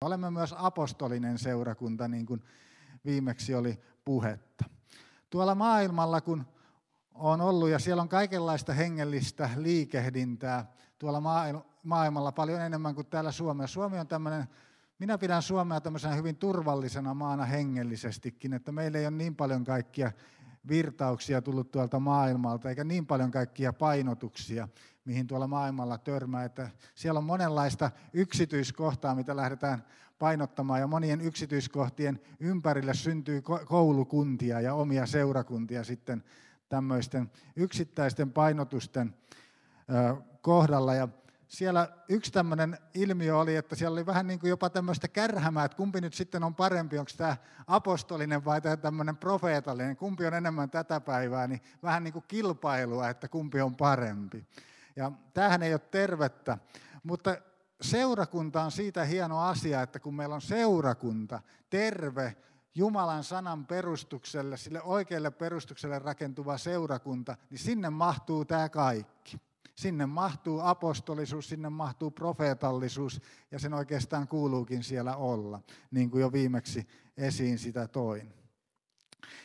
Olemme myös apostolinen seurakunta, niin kuin viimeksi oli puhetta. Tuolla maailmalla, kun on ollut, ja siellä on kaikenlaista hengellistä liikehdintää tuolla maailmalla paljon enemmän kuin täällä Suomessa. Suomi on tämmöinen, minä pidän Suomea tämmöisenä hyvin turvallisena maana hengellisestikin, että meillä ei ole niin paljon kaikkia virtauksia tullut tuolta maailmalta, eikä niin paljon kaikkia painotuksia, mihin tuolla maailmalla törmää, että siellä on monenlaista yksityiskohtaa, mitä lähdetään painottamaan, ja monien yksityiskohtien ympärille syntyy koulukuntia ja omia seurakuntia sitten tämmöisten yksittäisten painotusten kohdalla. Ja siellä yksi tämmöinen ilmiö oli, että siellä oli vähän niin kuin jopa tämmöistä kärhämää, että kumpi nyt sitten on parempi, onko tämä apostolinen vai tämä tämmöinen profeetallinen, kumpi on enemmän tätä päivää, niin vähän niin kuin kilpailua, että kumpi on parempi. Ja tämähän ei ole tervettä, mutta seurakunta on siitä hieno asia, että kun meillä on seurakunta, terve, Jumalan sanan perustukselle, sille oikealle perustukselle rakentuva seurakunta, niin sinne mahtuu tämä kaikki. Sinne mahtuu apostolisuus, sinne mahtuu profeetallisuus, ja sen oikeastaan kuuluukin siellä olla, niin kuin jo viimeksi esiin sitä toin.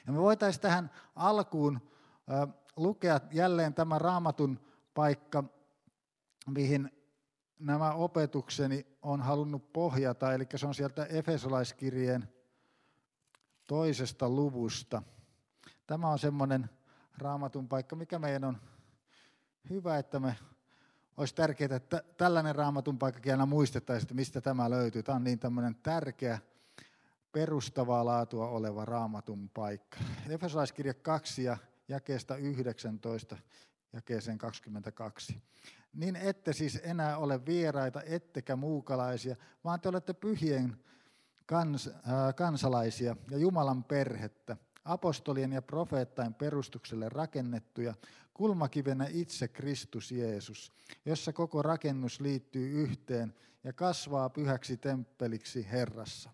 Ja me voitaisiin tähän alkuun lukea jälleen tämä Raamatun paikka, mihin nämä opetukseni on halunnut pohjata, eli se on sieltä Efesolaiskirjeen 2. luvusta. Tämä on semmoinen Raamatun paikka, mikä meidän on hyvä, että me olisi tärkeää, että tällainen Raamatun paikkakin aina muistettaisiin, että mistä tämä löytyy. Tämä on niin tämmöinen tärkeä, perustavaa laatua oleva Raamatun paikka. Efesolaiskirja 2 ja jakeesta 19 jakeeseen 22. Niin ette siis enää ole vieraita, ettekä muukalaisia, vaan te olette pyhien kansalaisia ja Jumalan perhettä, apostolien ja profeettain perustukselle rakennettuja, kulmakivenä itse Kristus Jeesus, jossa koko rakennus liittyy yhteen ja kasvaa pyhäksi temppeliksi Herrassa.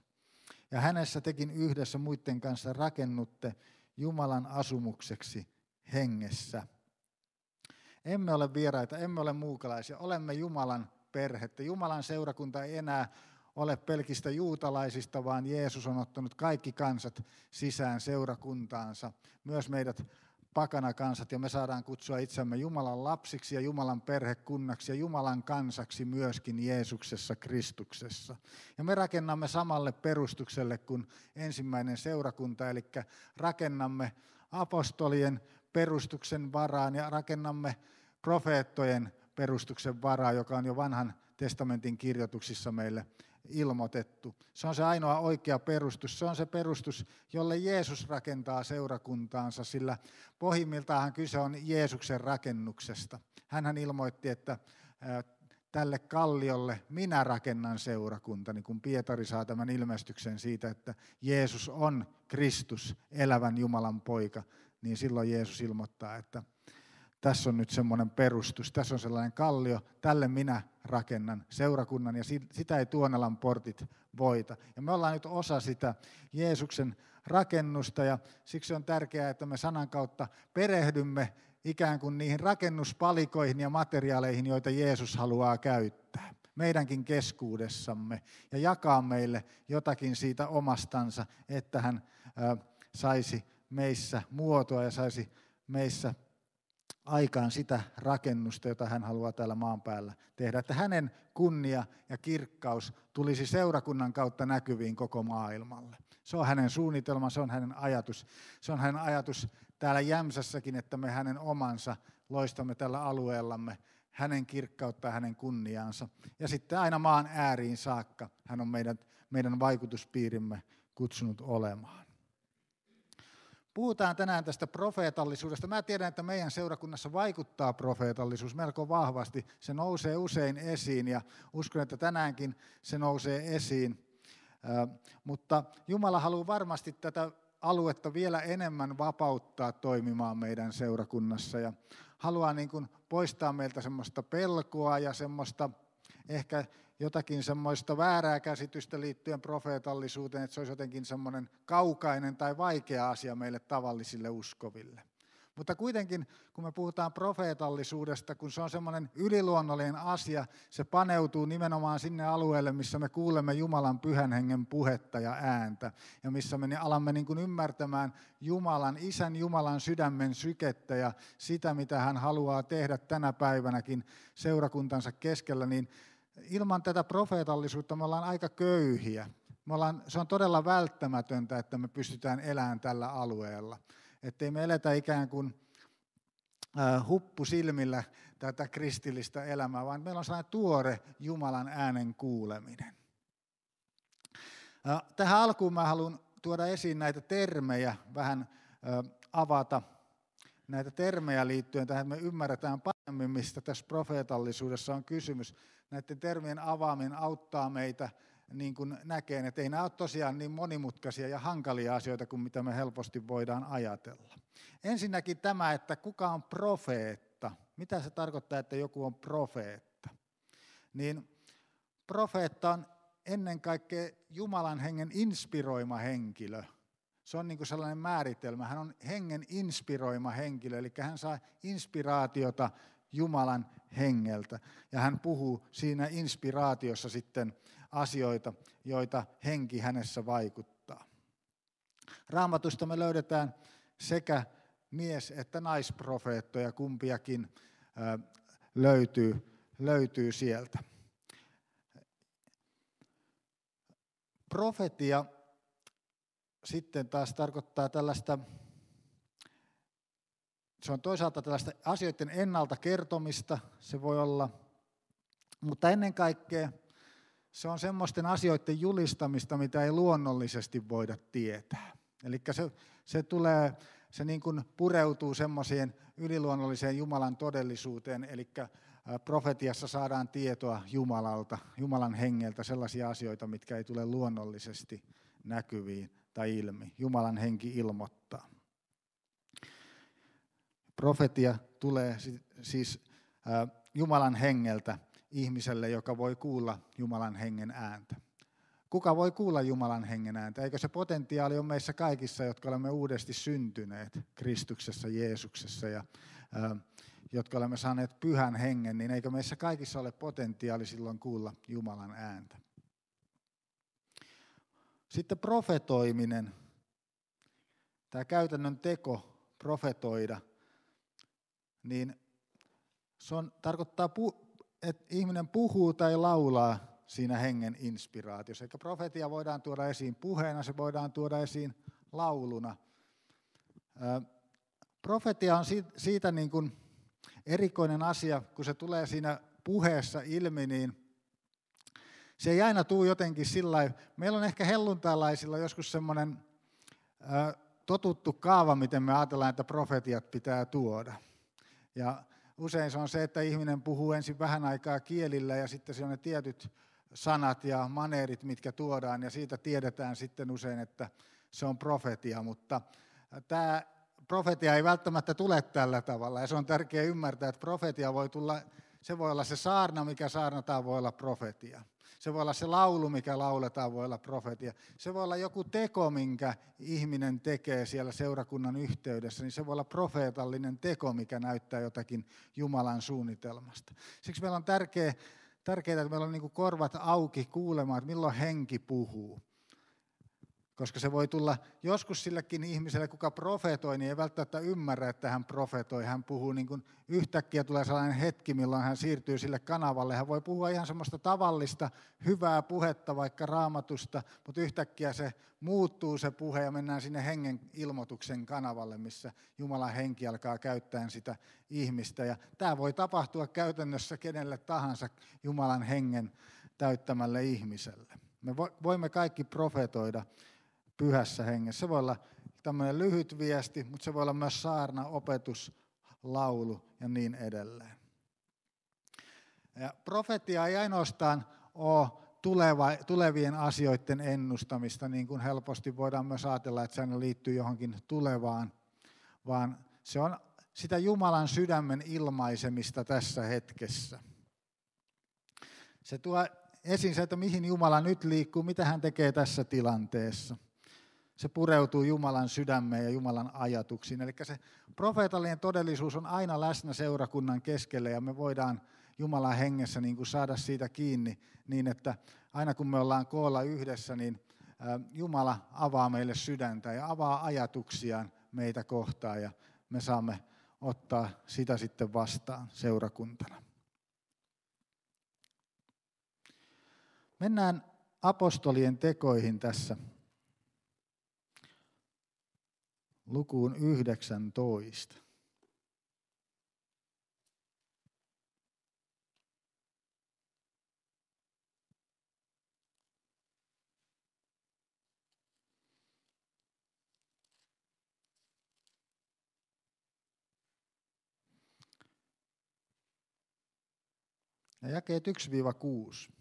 Ja hänessä tekin yhdessä muiden kanssa rakennutte Jumalan asumukseksi hengessä. Emme ole vieraita, emme ole muukalaisia, olemme Jumalan perhettä. Jumalan seurakunta ei enää ole pelkistä juutalaisista, vaan Jeesus on ottanut kaikki kansat sisään seurakuntaansa, myös meidät pakanakansat, ja me saadaan kutsua itseämme Jumalan lapsiksi ja Jumalan perhekunnaksi ja Jumalan kansaksi myöskin Jeesuksessa Kristuksessa. Ja me rakennamme samalle perustukselle kuin ensimmäinen seurakunta, eli rakennamme apostolien perustuksen varaan ja rakennamme profeettojen perustuksen varaan, joka on jo vanhan testamentin kirjoituksissa meille ilmoitettu. Se on se ainoa oikea perustus. Se on se perustus, jolle Jeesus rakentaa seurakuntaansa, sillä pohjimmiltaan kyse on Jeesuksen rakennuksesta. Hänhän ilmoitti, että tälle kalliolle minä rakennan seurakuntani, kun Pietari saa tämän ilmestyksen siitä, että Jeesus on Kristus, elävän Jumalan poika, niin silloin Jeesus ilmoittaa, että tässä on nyt semmoinen perustus, tässä on sellainen kallio, tälle minä rakennan seurakunnan, ja sitä ei Tuonelan portit voita. Ja me ollaan nyt osa sitä Jeesuksen rakennusta, ja siksi on tärkeää, että me sanan kautta perehdymme ikään kuin niihin rakennuspalikoihin ja materiaaleihin, joita Jeesus haluaa käyttää meidänkin keskuudessamme, ja jakaa meille jotakin siitä omastansa, että hän saisi meissä muotoa ja saisi meissä aikaan sitä rakennusta, jota hän haluaa täällä maan päällä tehdä. Että hänen kunnia ja kirkkaus tulisi seurakunnan kautta näkyviin koko maailmalle. Se on hänen suunnitelma, se on hänen ajatus. Se on hänen ajatus täällä Jämsässäkin, että me hänen omansa loistamme tällä alueellamme, hänen kirkkautta ja hänen kunniaansa. Ja sitten aina maan ääriin saakka hän on meidän vaikutuspiirimme kutsunut olemaan. Puhutaan tänään tästä profeetallisuudesta. Mä tiedän, että meidän seurakunnassa vaikuttaa profeetallisuus melko vahvasti. Se nousee usein esiin ja uskon, että tänäänkin se nousee esiin. Mutta Jumala haluaa varmasti tätä aluetta vielä enemmän vapauttaa toimimaan meidän seurakunnassa ja haluaa niin kuin poistaa meiltä semmoista pelkoa ja semmoista ehkä jotakin semmoista väärää käsitystä liittyen profeetallisuuteen, että se olisi jotenkin semmoinen kaukainen tai vaikea asia meille tavallisille uskoville. Mutta kuitenkin, kun me puhutaan profeetallisuudesta, kun se on semmoinen yliluonnollinen asia, se paneutuu nimenomaan sinne alueelle, missä me kuulemme Jumalan pyhän hengen puhetta ja ääntä, ja missä me alamme niin kuin ymmärtämään Isän Jumalan sydämen sykettä ja sitä, mitä hän haluaa tehdä tänä päivänäkin seurakuntansa keskellä, niin ilman tätä profeetallisuutta me ollaan aika köyhiä. Se on todella välttämätöntä, että me pystytään elämään tällä alueella. Ettei me eletä ikään kuin huppusilmillä tätä kristillistä elämää, vaan meillä on sellainen tuore Jumalan äänen kuuleminen. Tähän alkuun mä haluan tuoda esiin näitä termejä, vähän avata näitä termejä liittyen tähän, että me ymmärretään paremmin, mistä tässä profeetallisuudessa on kysymys. Näiden termien avaaminen auttaa meitä niin kuin näkeen, että ei nämä ole tosiaan niin monimutkaisia ja hankalia asioita kuin mitä me helposti voidaan ajatella. Ensinnäkin tämä, että kuka on profeetta. Mitä se tarkoittaa, että joku on profeetta? Niin profeetta on ennen kaikkea Jumalan hengen inspiroima henkilö. Se on niin kuin sellainen määritelmä. Hän on hengen inspiroima henkilö, eli hän saa inspiraatiota Jumalan hengeltä. Ja hän puhuu siinä inspiraatiossa sitten asioita, joita henki hänessä vaikuttaa. Raamatusta me löydetään sekä mies- että naisprofeettoja, kumpiakin löytyy sieltä. Profetia sitten taas tarkoittaa tällaista, se on toisaalta tällaista asioiden ennalta kertomista, se voi olla, mutta ennen kaikkea se on semmoisten asioiden julistamista, mitä ei luonnollisesti voida tietää. Eli se niin kuin pureutuu semmoiseen yliluonnolliseen Jumalan todellisuuteen, eli profetiassa saadaan tietoa Jumalalta, Jumalan hengeltä, sellaisia asioita, mitkä ei tule luonnollisesti näkyviin tai ilmi. Jumalan henki ilmoittaa. Profetia tulee siis Jumalan hengeltä ihmiselle, joka voi kuulla Jumalan hengen ääntä. Kuka voi kuulla Jumalan hengen ääntä? Eikö se potentiaali ole meissä kaikissa, jotka olemme uudesti syntyneet Kristuksessa, Jeesuksessa ja jotka olemme saaneet pyhän hengen, niin eikö meissä kaikissa ole potentiaali silloin kuulla Jumalan ääntä? Sitten profetoiminen, tämä käytännön teko profetoida, niin tarkoittaa, että ihminen puhuu tai laulaa siinä hengen inspiraatiossa. Eli profetia voidaan tuoda esiin puheena, se voidaan tuoda esiin lauluna. Profetia on siitä niin kuin erikoinen asia, kun se tulee siinä puheessa ilmi, niin se ei aina tule jotenkin sillä lailla. Meillä on ehkä helluntalaisilla joskus semmoinen totuttu kaava, miten me ajatellaan, että profetiat pitää tuoda. Ja usein se on se, että ihminen puhuu ensin vähän aikaa kielillä ja sitten se on ne tietyt sanat ja maneerit, mitkä tuodaan ja siitä tiedetään sitten usein, että se on profetia, mutta tämä profetia ei välttämättä tule tällä tavalla ja se on tärkeää ymmärtää, että profetia voi tulla, se voi olla se saarna, mikä saarnataan, voi olla profetia. Se voi olla se laulu, mikä lauletaan, voi olla profetia. Se voi olla joku teko, minkä ihminen tekee siellä seurakunnan yhteydessä, niin se voi olla profeetallinen teko, mikä näyttää jotakin Jumalan suunnitelmasta. Siksi meillä on tärkeää, että meillä on niin kuin korvat auki kuulemaan, että milloin henki puhuu. Koska se voi tulla joskus sillekin ihmiselle, kuka profetoi, niin ei välttämättä ymmärrä, että hän profetoi. Hän puhuu niin kuin yhtäkkiä tulee sellainen hetki, milloin hän siirtyy sille kanavalle. Hän voi puhua ihan semmoista tavallista, hyvää puhetta vaikka Raamatusta, mutta yhtäkkiä se muuttuu se puhe ja mennään sinne hengen ilmoituksen kanavalle, missä Jumalan henki alkaa käyttää sitä ihmistä. Ja tämä voi tapahtua käytännössä kenelle tahansa Jumalan hengen täyttämälle ihmiselle. Me voimme kaikki profetoida pyhässä hengessä. Se voi olla tämmöinen lyhyt viesti, mutta se voi olla myös saarna, opetus, laulu ja niin edelleen. Ja profetia ei ainoastaan ole tulevien asioiden ennustamista, niin kuin helposti voidaan myös ajatella, että se aina liittyy johonkin tulevaan, vaan se on sitä Jumalan sydämen ilmaisemista tässä hetkessä. Se tuo esiin se, että mihin Jumala nyt liikkuu, mitä hän tekee tässä tilanteessa. se pureutuu Jumalan sydämeen ja Jumalan ajatuksiin. Eli se profeetallinen todellisuus on aina läsnä seurakunnan keskellä ja me voidaan Jumalan hengessä niin kuin saada siitä kiinni niin, että aina kun me ollaan koolla yhdessä, niin Jumala avaa meille sydäntä ja avaa ajatuksiaan meitä kohtaan ja me saamme ottaa sitä sitten vastaan seurakuntana. Mennään apostolien tekoihin tässä lukuun 19. Ja jakeet 1-6.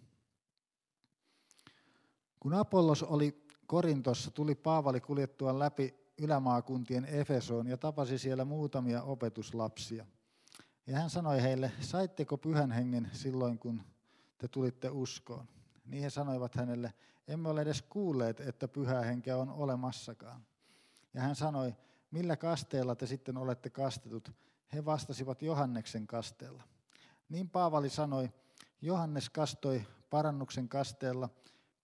Kun Apollos oli Korintossa, tuli Paavali kuljettua läpi ylämaakuntien Efesoon ja tapasi siellä muutamia opetuslapsia. Ja hän sanoi heille, saitteko Pyhän Hengen silloin, kun te tulitte uskoon? Niin he sanoivat hänelle, emme ole edes kuulleet, että Pyhää Henkeä on olemassakaan. Ja hän sanoi, millä kasteella te sitten olette kastetut? He vastasivat Johanneksen kasteella. Niin Paavali sanoi, Johannes kastoi parannuksen kasteella,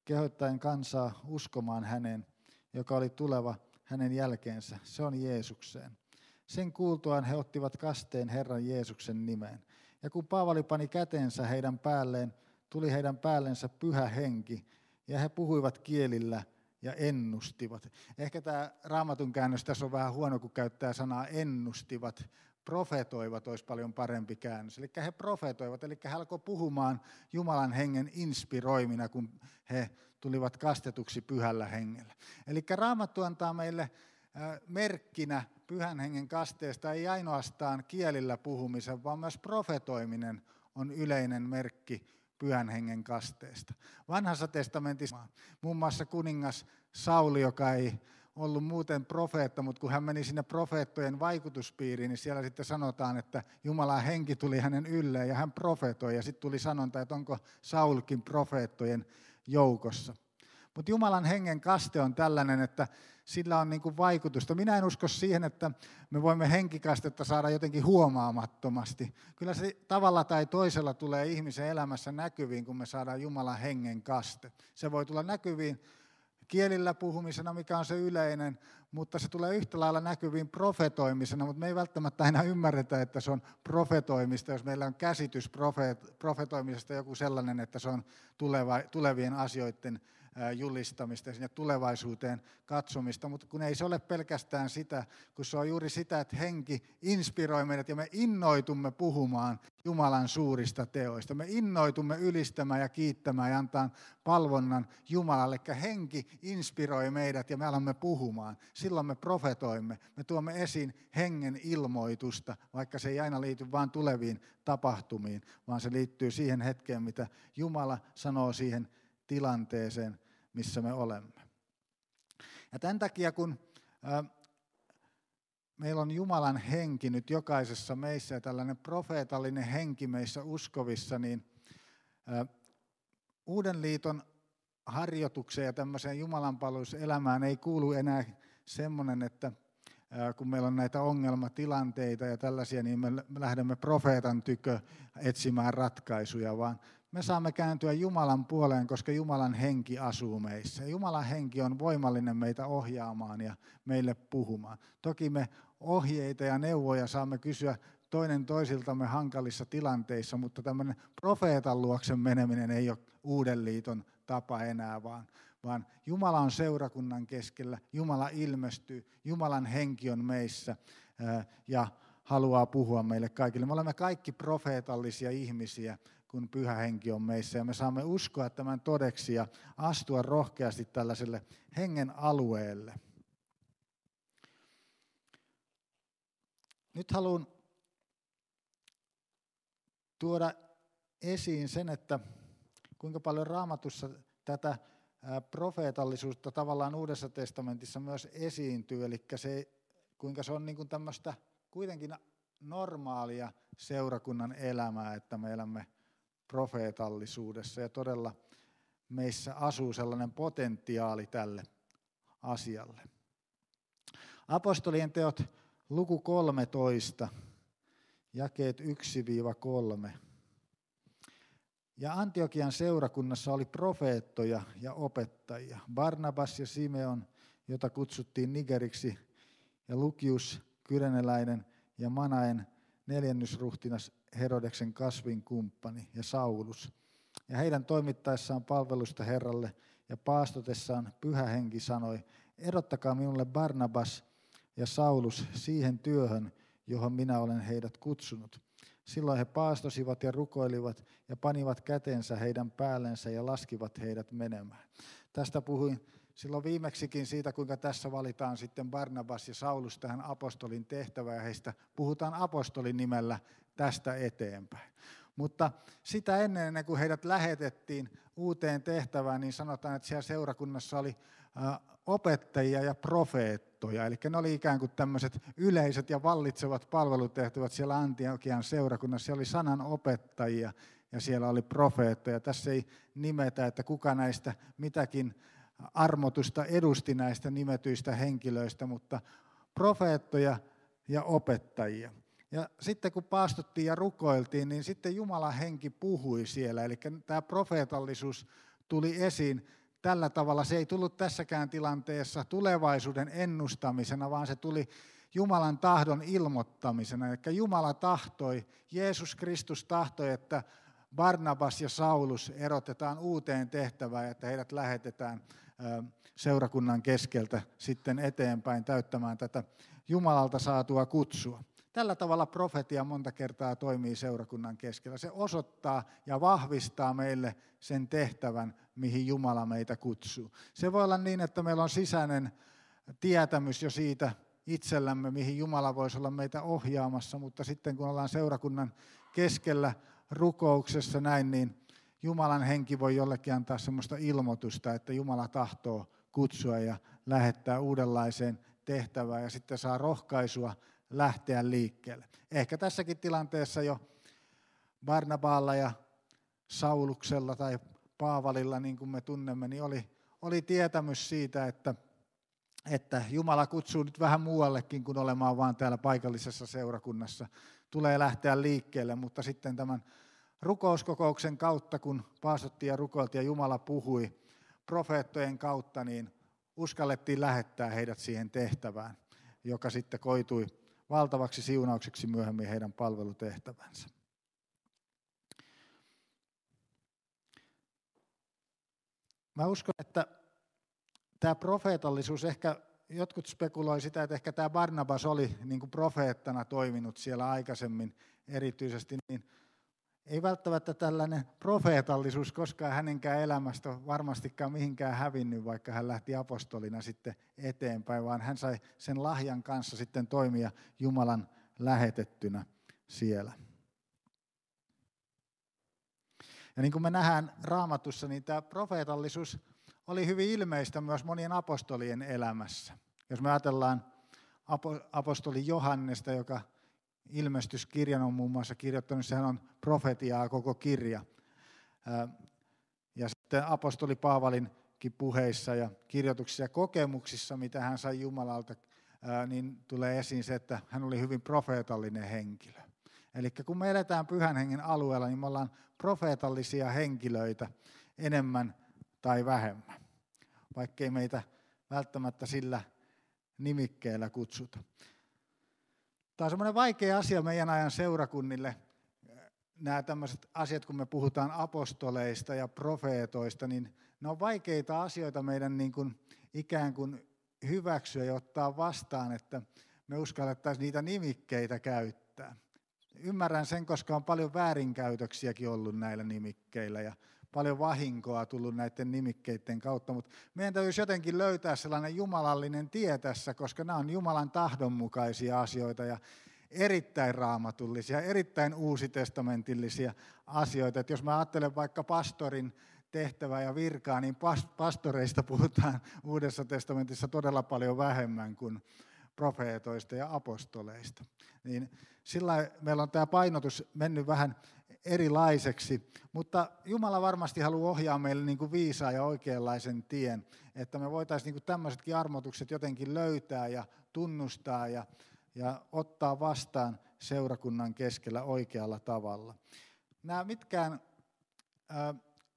kehottaen kansaa uskomaan häneen, joka oli tuleva hänen jälkeensä. Se on Jeesukseen. Sen kuultuaan he ottivat kasteen Herran Jeesuksen nimeen. Ja kun Paavali pani kätensä heidän päälleen, tuli heidän päällensä Pyhä Henki, ja he puhuivat kielillä ja ennustivat. Ehkä tämä Raamatun käännös tässä on vähän huono, kun käyttää sanaa ennustivat. Profetoivat olisi paljon parempi käännös. Eli he profetoivat, eli he alkoivat puhumaan Jumalan hengen inspiroimina, kun he tulivat kastetuksi Pyhällä Hengellä. Eli Raamattu antaa meille merkkinä Pyhän Hengen kasteesta ei ainoastaan kielillä puhumisen, vaan myös profetoiminen on yleinen merkki Pyhän Hengen kasteesta. Vanhassa testamentissa muun muassa kuningas Sauli, joka ei ollut muuten profeetta, mutta kun hän meni sinne profeettojen vaikutuspiiriin, niin siellä sitten sanotaan, että Jumalan henki tuli hänen ylleen ja hän profetoi. Ja sitten tuli sanonta, että onko Saulkin profeettojen joukossa. Mutta Jumalan hengen kaste on tällainen, että sillä on niinku vaikutusta. Minä en usko siihen, että me voimme henkikastetta saada jotenkin huomaamattomasti. Kyllä se tavalla tai toisella tulee ihmisen elämässä näkyviin, kun me saadaan Jumalan hengen kaste. Se voi tulla näkyviin kielillä puhumisena, mikä on se yleinen, mutta se tulee yhtä lailla näkyviin profetoimisena, mutta me ei välttämättä aina ymmärretä, että se on profetoimista, jos meillä on käsitys profetoimisesta joku sellainen, että se on tulevien asioiden julistamista ja sinne tulevaisuuteen katsomista, mutta kun ei se ole pelkästään sitä, kun se on juuri sitä, että henki inspiroi meidät ja me innoitumme puhumaan Jumalan suurista teoista. Me innoitumme ylistämään ja kiittämään ja antaa palvonnan Jumalalle, eli henki inspiroi meidät ja me alamme puhumaan. Silloin me profetoimme, me tuomme esiin hengen ilmoitusta, vaikka se ei aina liity vain tuleviin tapahtumiin, vaan se liittyy siihen hetkeen, mitä Jumala sanoo siihen tilanteeseen, missä me olemme. Ja tämän takia, kun meillä on Jumalan henki nyt jokaisessa meissä ja tällainen profeetallinen henki meissä uskovissa, niin Uuden liiton harjoitukseen ja tämmöiseen jumalanpalveluselämään ei kuulu enää semmoinen, että kun meillä on näitä ongelmatilanteita ja tällaisia, niin me lähdemme profeetan tykö etsimään ratkaisuja, vaan me saamme kääntyä Jumalan puoleen, koska Jumalan henki asuu meissä. Jumalan henki on voimallinen meitä ohjaamaan ja meille puhumaan. Toki me ohjeita ja neuvoja saamme kysyä toinen toisiltamme hankalissa tilanteissa, mutta tämmöinen profeetan luoksen meneminen ei ole Uuden liiton tapa enää, vaan Jumala on seurakunnan keskellä, Jumala ilmestyy, Jumalan henki on meissä ja haluaa puhua meille kaikille. Me olemme kaikki profeetallisia ihmisiä, kun Pyhä Henki on meissä ja me saamme uskoa tämän todeksi ja astua rohkeasti tällaiselle hengen alueelle. Nyt haluan tuoda esiin sen, että kuinka paljon Raamatussa tätä profeetallisuutta tavallaan Uudessa testamentissa myös esiintyy, eli se, kuinka se on niin kuin tämmöistä kuitenkin normaalia seurakunnan elämää, että me elämme profeetallisuudessa ja todella meissä asuu sellainen potentiaali tälle asialle. Apostolien teot luku 13, jakeet 1-3. Ja Antiokian seurakunnassa oli profeettoja ja opettajia. Barnabas ja Simeon, jota kutsuttiin Nigeriksi, ja Lukius, kyreneläinen, ja Manaen neljännysruhtinas Herodeksen kasvin kumppani, ja Saulus. Ja heidän toimittaessaan palvelusta Herralle ja paastotessaan Pyhä Henki sanoi, erottakaa minulle Barnabas ja Saulus siihen työhön, johon minä olen heidät kutsunut. Silloin he paastosivat ja rukoilivat ja panivat kätensä heidän päällensä ja laskivat heidät menemään. Tästä puhuin silloin viimeksikin siitä, kuinka tässä valitaan sitten Barnabas ja Saulus tähän apostolin tehtävään, ja heistä puhutaan apostolin nimellä tästä eteenpäin. Mutta sitä ennen kuin heidät lähetettiin uuteen tehtävään, niin sanotaan, että siellä seurakunnassa oli opettajia ja profeettoja. Eli ne oli ikään kuin tämmöiset yleiset ja vallitsevat palvelutehtävät siellä Antiokian seurakunnassa. Siellä oli sanan opettajia ja siellä oli profeettoja. Tässä ei nimetä, että kuka näistä mitäkin armotusta edusti näistä nimetyistä henkilöistä, mutta profeettoja ja opettajia. Ja sitten kun paastottiin ja rukoiltiin, niin sitten Jumalan henki puhui siellä. Eli tämä profeetallisuus tuli esiin tällä tavalla. Se ei tullut tässäkään tilanteessa tulevaisuuden ennustamisena, vaan se tuli Jumalan tahdon ilmoittamisena. Eli Jumala tahtoi, Jeesus Kristus tahtoi, että Barnabas ja Saulus erotetaan uuteen tehtävään, että heidät lähetetään seurakunnan keskeltä sitten eteenpäin täyttämään tätä Jumalalta saatua kutsua. Tällä tavalla profetia monta kertaa toimii seurakunnan keskellä. Se osoittaa ja vahvistaa meille sen tehtävän, mihin Jumala meitä kutsuu. Se voi olla niin, että meillä on sisäinen tietämys jo siitä itsellämme, mihin Jumala voisi olla meitä ohjaamassa, mutta sitten kun ollaan seurakunnan keskellä rukouksessa näin, niin Jumalan henki voi jollekin antaa semmoista ilmoitusta, että Jumala tahtoo kutsua ja lähettää uudenlaiseen tehtävään ja sitten saa rohkaisua lähteä liikkeelle. Ehkä tässäkin tilanteessa jo Barnaballa ja Sauluksella tai Paavalilla, niin kuin me tunnemme, niin oli tietämys siitä, että Jumala kutsuu nyt vähän muuallekin kuin olemaan vaan täällä paikallisessa seurakunnassa. Tulee lähteä liikkeelle, mutta sitten tämän rukouskokouksen kautta, kun paastottiin ja rukoiltiin ja Jumala puhui profeettojen kautta, niin uskallettiin lähettää heidät siihen tehtävään, joka sitten koitui valtavaksi siunaukseksi myöhemmin heidän palvelutehtävänsä. Mä uskon, että tämä profeetallisuus, ehkä jotkut spekuloi sitä, että ehkä tämä Barnabas oli niin kuin profeettana toiminut siellä aikaisemmin erityisesti, niin ei välttämättä tällainen profeetallisuus koskaan hänenkään elämästä varmastikaan mihinkään hävinnyt, vaikka hän lähti apostolina sitten eteenpäin, vaan hän sai sen lahjan kanssa sitten toimia Jumalan lähetettynä siellä. Ja niin kuin me nähdään Raamatussa, niin tämä profeetallisuus oli hyvin ilmeistä myös monien apostolien elämässä. Jos me ajatellaan apostoli Johannesta, joka ilmestyskirjan on muun muassa kirjoittanut, sehän on profetiaa koko kirja. Ja sitten apostoli Paavalinkin puheissa ja kirjoituksissa ja kokemuksissa, mitä hän sai Jumalalta, niin tulee esiin se, että hän oli hyvin profeetallinen henkilö. Eli kun me eletään Pyhän Hengen alueella, niin me ollaan profeetallisia henkilöitä enemmän tai vähemmän, vaikkei meitä välttämättä sillä nimikkeellä kutsuta. Tämä on semmoinen vaikea asia meidän ajan seurakunnille, nämä tämmöiset asiat, kun me puhutaan apostoleista ja profeetoista, niin ne on vaikeita asioita meidän niin kuin ikään kuin hyväksyä ja ottaa vastaan, että me uskallettaisiin niitä nimikkeitä käyttää. Ymmärrän sen, koska on paljon väärinkäytöksiäkin ollut näillä nimikkeillä ja paljon vahinkoa tullut näiden nimikkeiden kautta, mutta meidän täytyisi jotenkin löytää sellainen jumalallinen tie tässä, koska nämä on Jumalan tahdonmukaisia asioita ja erittäin raamatullisia, erittäin uusitestamentillisia asioita. Että jos mä ajattelen vaikka pastorin tehtävää ja virkaa, niin pastoreista puhutaan Uudessa testamentissa todella paljon vähemmän kuin profeetoista ja apostoleista. Niin sillä meillä on tämä painotus mennyt vähän erilaiseksi, mutta Jumala varmasti haluaa ohjaa meille niin kuin viisaan ja oikeanlaisen tien, että me voitaisiin niin kuin tämmöisetkin armotukset jotenkin löytää ja tunnustaa ja ottaa vastaan seurakunnan keskellä oikealla tavalla. Nämä mitkään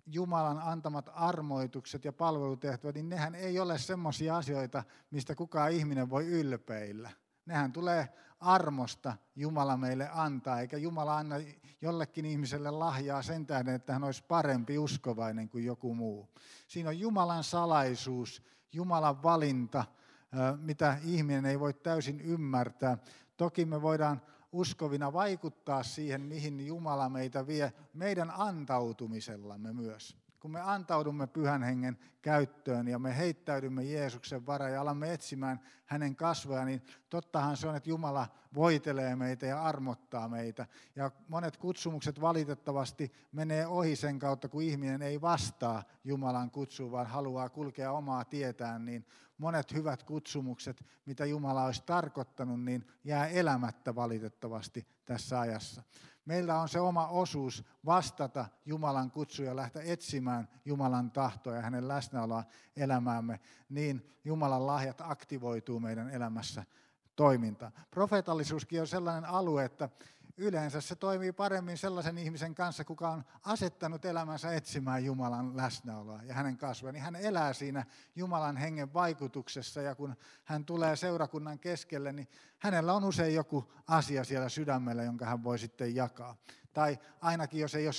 Jumalan antamat armoitukset ja palvelutehtävät, niin nehän ei ole semmoisia asioita, mistä kukaan ihminen voi ylpeillä. Nehän tulee armosta Jumala meille antaa, eikä Jumala anna jollekin ihmiselle lahjaa sen tähden, että hän olisi parempi uskovainen kuin joku muu. Siinä on Jumalan salaisuus, Jumalan valinta, mitä ihminen ei voi täysin ymmärtää. Toki me voidaan uskovina vaikuttaa siihen, mihin Jumala meitä vie meidän antautumisellamme myös. Kun me antaudumme Pyhän Hengen käyttöön ja me heittäydymme Jeesuksen varaan ja alamme etsimään hänen kasvojaan, niin tottahan se on, että Jumala voitelee meitä ja armottaa meitä. Ja monet kutsumukset valitettavasti menee ohi sen kautta, kun ihminen ei vastaa Jumalan kutsuun, vaan haluaa kulkea omaa tietään, niin monet hyvät kutsumukset, mitä Jumala olisi tarkoittanut, niin jää elämättä valitettavasti tässä ajassa. Meillä on se oma osuus vastata Jumalan kutsuun ja lähteä etsimään Jumalan tahtoa ja hänen läsnäoloa elämäämme, niin Jumalan lahjat aktivoituu meidän elämässä toimintaan. Profeetallisuuskin on sellainen alue, että yleensä se toimii paremmin sellaisen ihmisen kanssa, kuka on asettanut elämänsä etsimään Jumalan läsnäoloa ja hänen kasvua. Niin hän elää siinä Jumalan hengen vaikutuksessa ja kun hän tulee seurakunnan keskelle, niin hänellä on usein joku asia siellä sydämellä, jonka hän voi sitten jakaa. Tai ainakin jos ei ole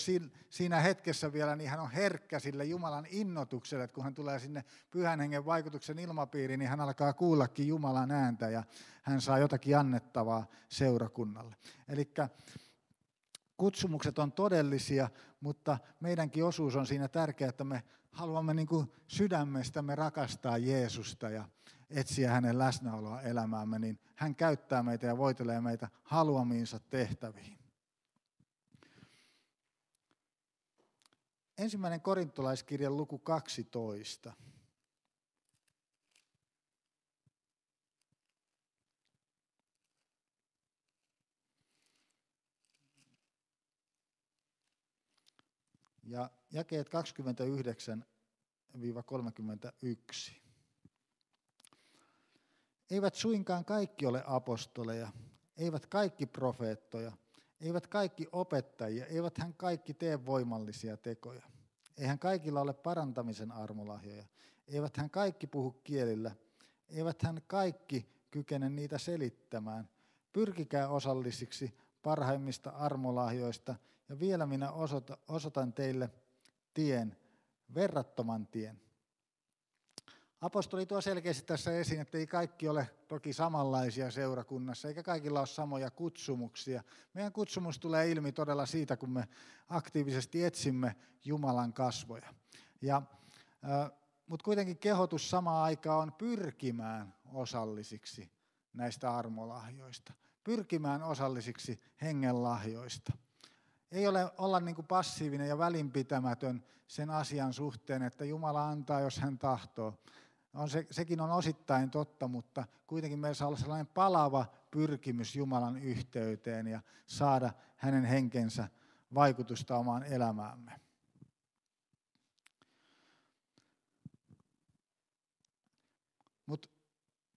siinä hetkessä vielä, niin hän on herkkä sille Jumalan innotukselle, että kun hän tulee sinne Pyhän Hengen vaikutuksen ilmapiiriin, niin hän alkaa kuullakin Jumalan ääntä ja hän saa jotakin annettavaa seurakunnalle. Eli kutsumukset on todellisia, mutta meidänkin osuus on siinä tärkeää, että me haluamme niin kuin sydämestämme rakastaa Jeesusta ja etsiä hänen läsnäoloa elämäämme, niin hän käyttää meitä ja voitelee meitä haluamiinsa tehtäviin. Ensimmäinen korintolaiskirjan luku 12. Ja jakeet 29-31. Eivät suinkaan kaikki ole apostoleja, eivät kaikki profeettoja, eivät kaikki opettajia, eivät hän kaikki tee voimallisia tekoja. Eihän kaikilla ole parantamisen armolahjoja, eivät hän kaikki puhu kielillä, eivät hän kaikki kykene niitä selittämään. Pyrkikää osallisiksi parhaimmista armolahjoista, ja vielä minä osoitan teille tien, verrattoman tien. Apostoli tuo selkeästi tässä esiin, että ei kaikki ole toki samanlaisia seurakunnassa, eikä kaikilla ole samoja kutsumuksia. Meidän kutsumus tulee ilmi todella siitä, kun me aktiivisesti etsimme Jumalan kasvoja. Mutta kuitenkin kehotus samaan aikaan on pyrkimään osallisiksi näistä armolahjoista, pyrkimään osallisiksi hengen lahjoista. Ei olla niin kuin passiivinen ja välinpitämätön sen asian suhteen, että Jumala antaa, jos hän tahtoo. Sekin on osittain totta, mutta kuitenkin meillä saa olla sellainen palava pyrkimys Jumalan yhteyteen ja saada hänen henkensä vaikutusta omaan elämäämme. Mutta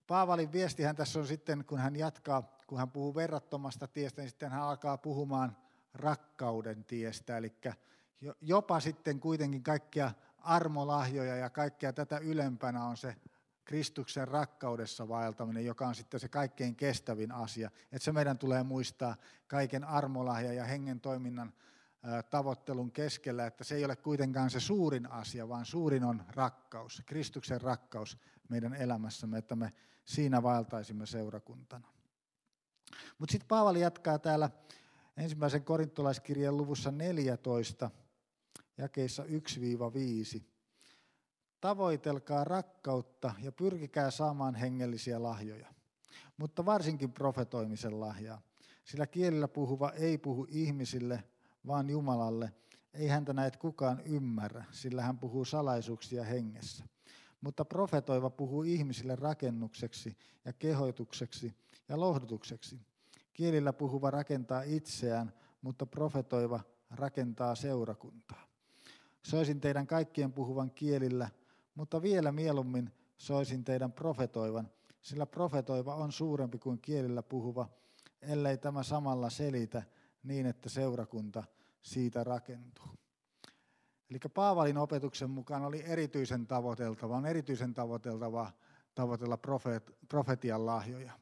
Paavalin viestihän tässä on sitten, kun hän jatkaa, kun hän puhuu verrattomasta tiestä, niin sitten hän alkaa puhumaan rakkauden tiestä, eli jopa sitten kuitenkin kaikkia armolahjoja ja kaikkea tätä ylempänä on se Kristuksen rakkaudessa vaeltaminen, joka on sitten se kaikkein kestävin asia. Että se meidän tulee muistaa kaiken armolahja ja hengen toiminnan tavoittelun keskellä, että se ei ole kuitenkaan se suurin asia, vaan suurin on rakkaus, Kristuksen rakkaus meidän elämässämme, että me siinä vaeltaisimme seurakuntana. Mutta sitten Paavali jatkaa täällä ensimmäisen korintolaiskirjan luvussa 14, jakeissa 1-5. Tavoitelkaa rakkautta ja pyrkikää saamaan hengellisiä lahjoja, mutta varsinkin profetoimisen lahjaa, sillä kielillä puhuva ei puhu ihmisille, vaan Jumalalle. Ei häntä näet kukaan ymmärrä, sillä hän puhuu salaisuuksia hengessä. mutta profetoiva puhuu ihmisille rakennukseksi ja kehotukseksi ja lohdutukseksi. Kielillä puhuva rakentaa itseään, mutta profetoiva rakentaa seurakuntaa. Soisin teidän kaikkien puhuvan kielillä, mutta vielä mieluummin soisin teidän profetoivan, sillä profetoiva on suurempi kuin kielillä puhuva, ellei tämä samalla selitä niin, että seurakunta siitä rakentuu. Eli Paavalin opetuksen mukaan oli erityisen tavoiteltavaa tavoitella profetian lahjoja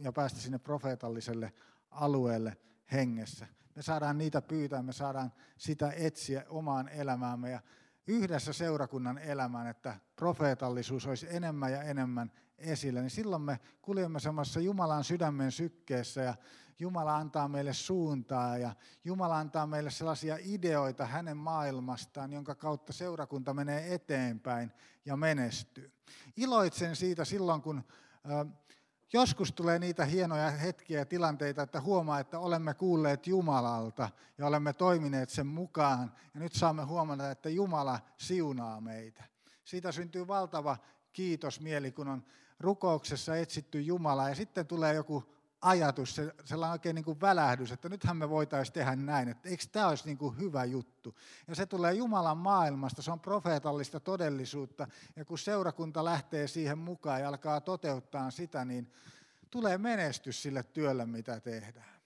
ja päästä sinne profeetalliselle alueelle hengessä. Me saadaan niitä pyytää, me saadaan sitä etsiä omaan elämäämme ja yhdessä seurakunnan elämään, että profeetallisuus olisi enemmän ja enemmän esillä, niin silloin me kuljemme semmoisessa Jumalan sydämen sykkeessä ja Jumala antaa meille suuntaa ja Jumala antaa meille sellaisia ideoita hänen maailmastaan, jonka kautta seurakunta menee eteenpäin ja menestyy. Iloitsen siitä silloin, kun joskus tulee niitä hienoja hetkiä ja tilanteita, että huomaa, että olemme kuulleet Jumalalta ja olemme toimineet sen mukaan. Ja nyt saamme huomata, että Jumala siunaa meitä. Siitä syntyy valtava kiitosmieli, kun on rukouksessa etsitty Jumalaa ja sitten tulee joku ajatus, sellainen oikein niin kuin välähdys, että nythän me voitaisiin tehdä näin, että eikö tämä olisi niin kuin hyvä juttu. Ja se tulee Jumalan maailmasta, se on profeetallista todellisuutta, ja kun seurakunta lähtee siihen mukaan ja alkaa toteuttaa sitä, niin tulee menestys sille työlle, mitä tehdään.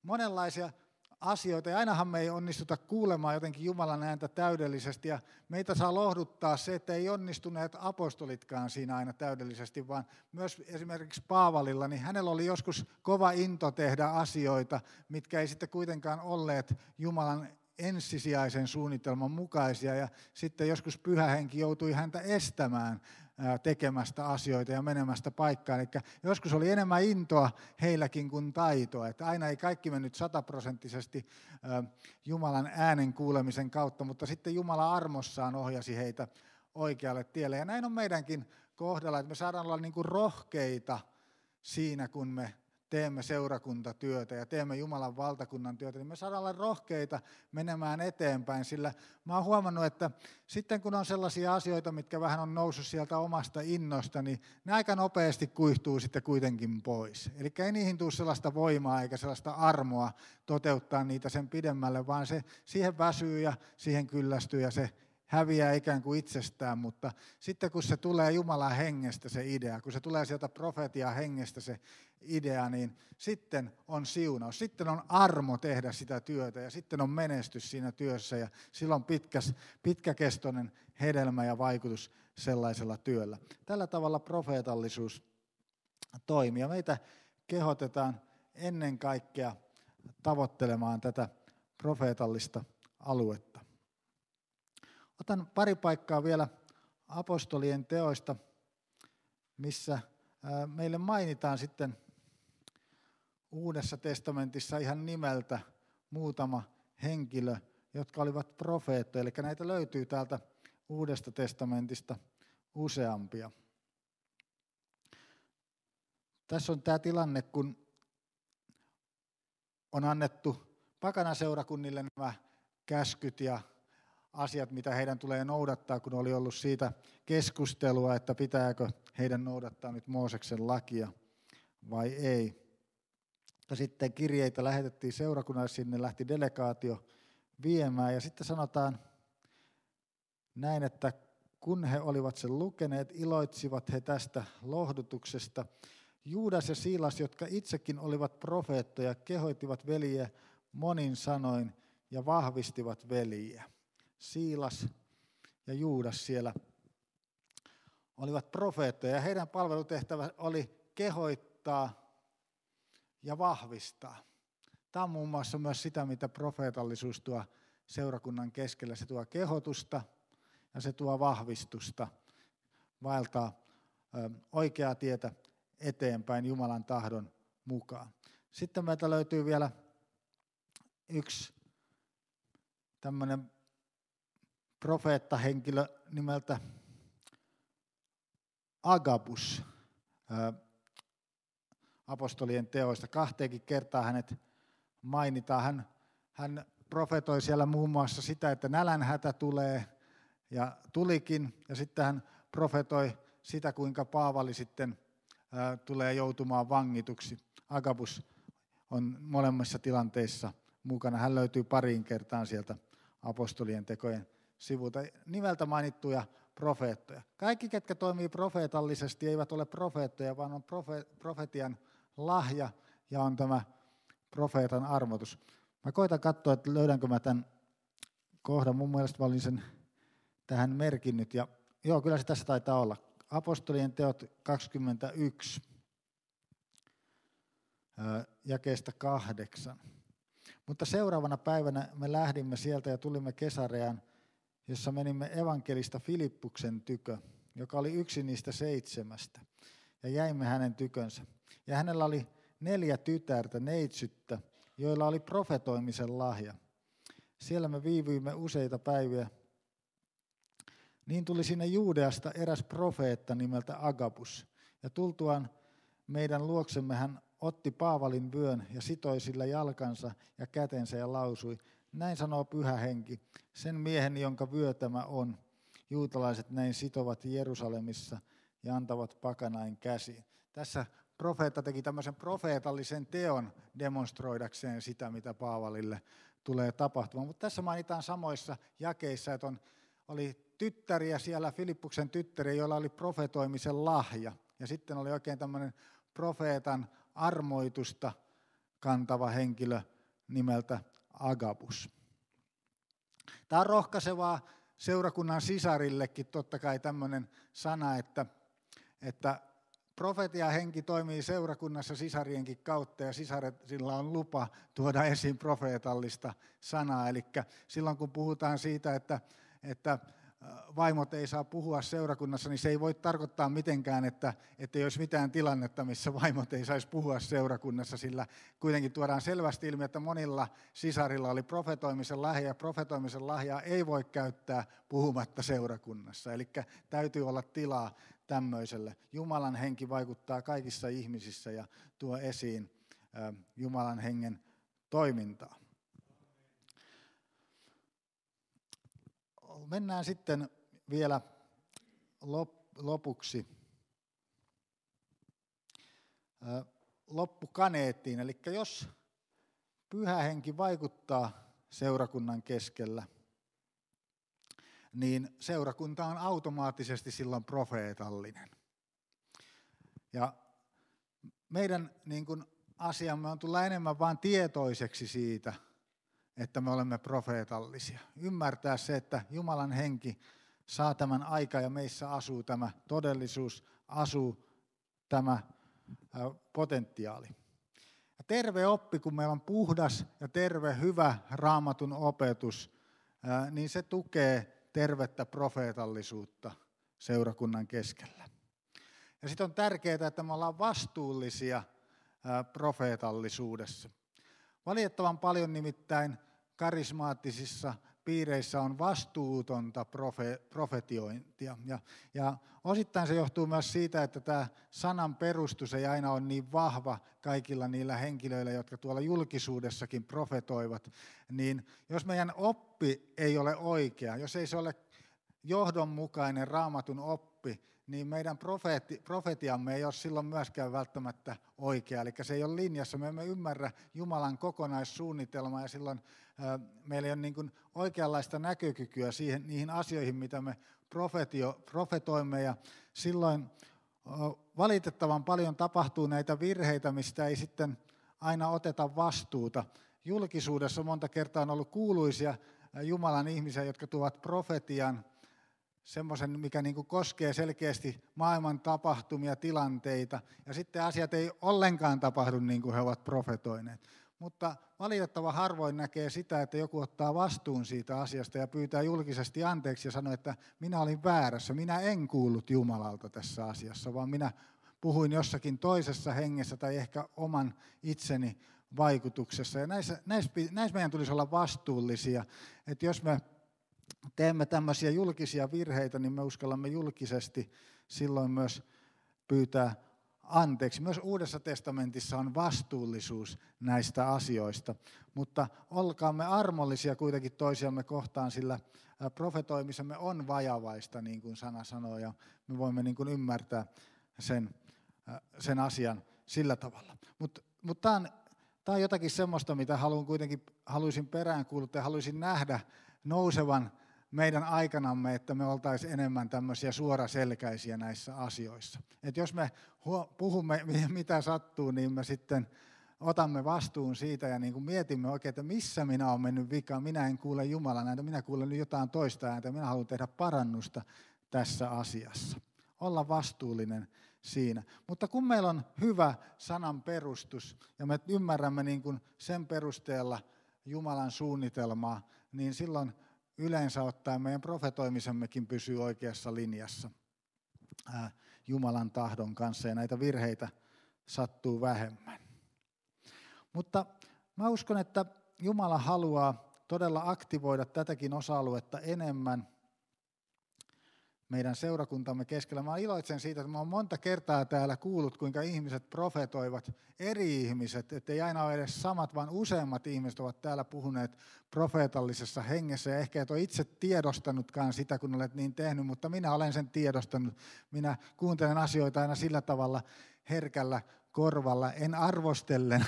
Monenlaisia asioita, ja ainahan me ei onnistuta kuulemaan jotenkin Jumalan ääntä täydellisesti, ja meitä saa lohduttaa se, että ei onnistuneet apostolitkaan siinä aina täydellisesti, vaan myös esimerkiksi Paavalilla, niin hänellä oli joskus kova into tehdä asioita, mitkä ei sitten kuitenkaan olleet Jumalan ensisijaisen suunnitelman mukaisia, ja sitten joskus Pyhä Henki joutui häntä estämään tekemästä asioita ja menemästä paikkaan. Eli joskus oli enemmän intoa heilläkin kuin taitoa. Että aina ei kaikki mennyt 100% Jumalan äänen kuulemisen kautta, mutta sitten Jumala armossaan ohjasi heitä oikealle tielle. Ja näin on meidänkin kohdalla, että me saadaan olla niin kuin rohkeita siinä, kun me teemme seurakuntatyötä ja teemme Jumalan valtakunnan työtä, niin me saadaan olla rohkeita menemään eteenpäin, sillä mä oon huomannut, että sitten kun on sellaisia asioita, mitkä vähän on noussut sieltä omasta innosta, niin ne aika nopeasti kuihtuu sitten kuitenkin pois. Eli ei niihin tule sellaista voimaa eikä sellaista armoa toteuttaa niitä sen pidemmälle, vaan se siihen väsyy ja siihen kyllästyy ja se häviää ikään kuin itsestään, mutta sitten kun se tulee Jumalan hengestä se idea, kun se tulee sieltä profetian hengestä se idea, niin sitten on siunaus, sitten on armo tehdä sitä työtä ja sitten on menestys siinä työssä ja silloin pitkäkestoinen hedelmä ja vaikutus sellaisella työllä. Tällä tavalla profeetallisuus toimii ja meitä kehotetaan ennen kaikkea tavoittelemaan tätä profeetallista aluetta. Otan pari paikkaa vielä apostolien teoista, missä meille mainitaan sitten Uudessa testamentissa ihan nimeltä muutama henkilö, jotka olivat profeettoja. Eli näitä löytyy täältä Uudesta testamentista useampia. Tässä on tämä tilanne, kun on annettu pakanaseurakunnille nämä käskyt ja asiat, mitä heidän tulee noudattaa, kun oli ollut siitä keskustelua, että pitääkö heidän noudattaa nyt Mooseksen lakia vai ei. Ja sitten kirjeitä lähetettiin seurakunnalle, sinne lähti delegaatio viemään ja sitten sanotaan näin, että kun he olivat sen lukeneet, iloitsivat he tästä lohdutuksesta. Juudas ja Siilas, jotka itsekin olivat profeettoja, kehoittivat veljiä monin sanoin ja vahvistivat veljiä. Siilas ja Juudas siellä olivat profeettoja ja heidän palvelutehtävä oli kehoittaa ja vahvistaa. Tämä on muun muassa myös sitä, mitä profeetallisuus tuo seurakunnan keskellä. Se tuo kehotusta ja se tuo vahvistusta, vaeltaa oikeaa tietä eteenpäin Jumalan tahdon mukaan. Sitten meiltä löytyy vielä yksi tämmöinen profeettahenkilö nimeltä Agabus apostolien teoista. 2 kertaa hänet mainitaan. Hän profetoi siellä muun muassa sitä, että nälänhätä tulee ja tulikin. Ja sitten hän profetoi sitä, kuinka Paavali sitten tulee joutumaan vangituksi. Agabus on molemmissa tilanteissa mukana. Hän löytyy pariin kertaan sieltä apostolien tekojen sivulta. Nimeltä mainittuja profeettoja. Kaikki, ketkä toimii profeetallisesti, eivät ole profeettoja, vaan on profetian lahja ja on tämä profeetan armotus. Mä koitan katsoa, että löydänkö mä tämän kohdan. Mun mielestä mä olin sen tähän merkinnyt. Ja joo, kyllä se tässä taitaa olla. Apostolien teot 21, jakeesta 8. Mutta seuraavana päivänä me lähdimme sieltä ja tulimme Kesareaan, jossa menimme evankelista Filippuksen tykö, joka oli yksi niistä 7, ja jäimme hänen tykönsä. Ja hänellä oli 4 tytärtä, neitsyttä, joilla oli profetoimisen lahja. Siellä me viivyimme useita päiviä. Niin tuli sinne Juudeasta eräs profeetta nimeltä Agabus, ja tultuaan meidän luoksemme hän otti Paavalin vyön ja sitoi sillä jalkansa ja kätensä ja lausui, näin sanoo Pyhä Henki, sen miehen, jonka vyö tämä on. Juutalaiset näin sitovat Jerusalemissa ja antavat pakanain käsiin. Tässä profeetta teki tämmöisen profeetallisen teon demonstroidakseen sitä, mitä Paavalille tulee tapahtumaan. Mutta tässä mainitaan samoissa jakeissa, että oli tyttäriä siellä, Filippuksen tyttäriä, joilla oli profetoimisen lahja. Ja sitten oli oikein tämmöinen profeetan armoitusta kantava henkilö nimeltä Agabus. Tämä on rohkaisevaa seurakunnan sisarillekin totta kai tämmöinen sana, että profetiahenki toimii seurakunnassa sisarienkin kautta ja sisarilla on lupa tuoda esiin profeetallista sanaa. Eli silloin kun puhutaan siitä, että vaimot ei saa puhua seurakunnassa, niin se ei voi tarkoittaa mitenkään, että ei olisi mitään tilannetta, missä vaimot ei saisi puhua seurakunnassa, sillä kuitenkin tuodaan selvästi ilmi, että monilla sisarilla oli profetoimisen lahja, ja profetoimisen lahjaa ei voi käyttää puhumatta seurakunnassa. Eli täytyy olla tilaa tämmöiselle. Jumalan henki vaikuttaa kaikissa ihmisissä ja tuo esiin Jumalan hengen toimintaa. Mennään sitten vielä lopuksi loppukaneettiin. Eli jos Pyhä Henki vaikuttaa seurakunnan keskellä, niin seurakunta on automaattisesti silloin profeetallinen. Ja meidän niin kuin asiamme on tulla enemmän vain tietoiseksi siitä, että me olemme profeetallisia. Ymmärtää se, että Jumalan henki saa tämän aika ja meissä asuu tämä todellisuus, asuu tämä potentiaali. Ja terve oppi, kun meillä on puhdas ja terve, hyvä Raamatun opetus, niin se tukee tervettä profeetallisuutta seurakunnan keskellä. Ja sitten on tärkeää, että me ollaan vastuullisia profeetallisuudessa. Valitettavan paljon nimittäin karismaattisissa piireissä on vastuutonta profetiointia. Ja osittain se johtuu myös siitä, että tämä sanan perustus ei aina ole niin vahva kaikilla niillä henkilöillä, jotka tuolla julkisuudessakin profetoivat. Niin jos meidän oppi ei ole oikea, jos ei se ole johdonmukainen Raamatun oppi, niin meidän profetiamme ei ole silloin myöskään välttämättä oikea. Eli se ei ole linjassa, me emme ymmärrä Jumalan kokonaissuunnitelmaa ja silloin meillä ei ole niin kuin oikeanlaista näkökykyä niihin asioihin, mitä me profetoimme. Ja silloin valitettavan paljon tapahtuu näitä virheitä, mistä ei sitten aina oteta vastuuta. Julkisuudessa monta kertaa on ollut kuuluisia Jumalan ihmisiä, jotka tuovat profetian, semmoisen, mikä niin kuin koskee selkeästi maailman tapahtumia, tilanteita, ja sitten asiat ei ollenkaan tapahdu niin kuin he ovat profetoineet. Mutta valitettavan harvoin näkee sitä, että joku ottaa vastuun siitä asiasta ja pyytää julkisesti anteeksi ja sanoo, että minä olin väärässä, minä en kuullut Jumalalta tässä asiassa, vaan minä puhuin jossakin toisessa hengessä tai ehkä oman itseni vaikutuksessa. Ja näissä meidän tulisi olla vastuullisia, että jos me teemme tämmöisiä julkisia virheitä, niin me uskallamme julkisesti silloin myös pyytää anteeksi. Myös Uudessa testamentissa on vastuullisuus näistä asioista, mutta olkaamme armollisia kuitenkin toisiamme kohtaan, sillä profetoimisemme on vajavaista, niin kuin sana sanoo, ja me voimme niin kuin ymmärtää sen asian sillä tavalla. Mutta tämä on jotakin semmoista, mitä haluaisin peräänkuuluttaa ja haluaisin nähdä nousevan meidän aikanamme, että me oltaisiin enemmän tämmöisiä suoraselkäisiä näissä asioissa. Et jos me puhumme mitä sattuu, niin me sitten otamme vastuun siitä ja niin kuin mietimme oikein, että missä minä olen mennyt vikaan. Minä en kuule Jumalan ääntä, minä kuulen nyt jotain toista ääntä, minä haluan tehdä parannusta tässä asiassa. Olla vastuullinen siinä. Mutta kun meillä on hyvä sanan perustus ja me ymmärrämme niin kuin sen perusteella Jumalan suunnitelmaa, niin silloin yleensä ottaen meidän profetoimisemmekin pysyy oikeassa linjassa Jumalan tahdon kanssa ja näitä virheitä sattuu vähemmän. Mutta mä uskon, että Jumala haluaa todella aktivoida tätäkin osa-aluetta enemmän meidän seurakuntamme keskellä. Mä iloitsen siitä, että mä oon monta kertaa täällä kuullut, kuinka ihmiset profetoivat, eri ihmiset, ettei aina ole edes samat, vaan useammat ihmiset ovat täällä puhuneet profeetallisessa hengessä, ja ehkä et ole itse tiedostanutkaan sitä, kun olet niin tehnyt, mutta minä olen sen tiedostanut. Minä kuuntelen asioita aina sillä tavalla herkällä korvalla, en arvostellen,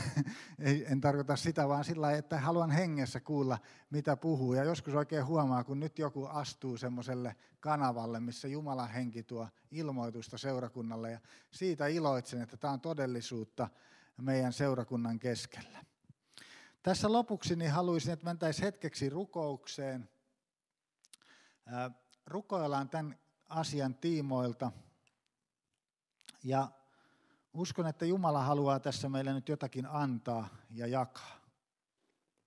en tarkoita sitä, vaan sillä lailla, että haluan hengessä kuulla, mitä puhuu. Ja joskus oikein huomaa, kun nyt joku astuu semmoiselle kanavalle, missä Jumalan henki tuo ilmoitusta seurakunnalle. Ja siitä iloitsen, että tämä on todellisuutta meidän seurakunnan keskellä. Tässä lopuksi niin haluaisin, että mentäisiin hetkeksi rukoukseen. Rukoillaan tämän asian tiimoilta. Ja uskon, että Jumala haluaa tässä meille nyt jotakin antaa ja jakaa.